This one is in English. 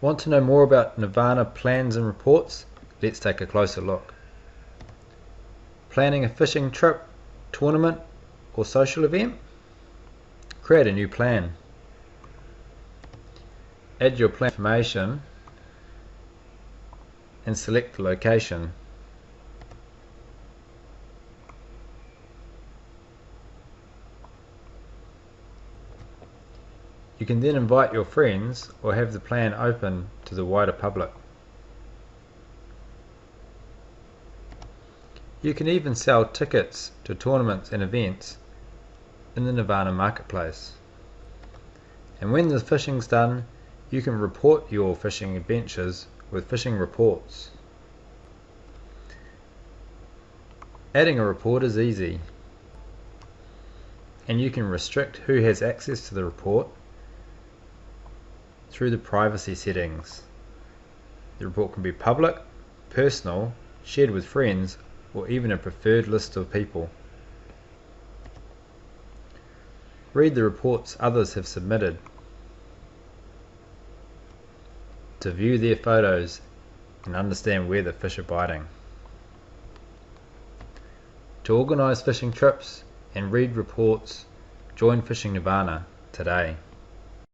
Want to know more about Nirvana plans and reports? Let's take a closer look. Planning a fishing trip, tournament, or social event? Create a new plan. Add your plan information and select the location. You can then invite your friends or have the plan open to the wider public. You can even sell tickets to tournaments and events in the Nirvana marketplace. And when the fishing's done, you can report your fishing adventures with fishing reports. Adding a report is easy, and you can restrict who has access to the report through the privacy settings. The report can be public, personal, shared with friends, or even a preferred list of people. Read the reports others have submitted to view their photos and understand where the fish are biting. To organise fishing trips and read reports, join FishingNirvana today.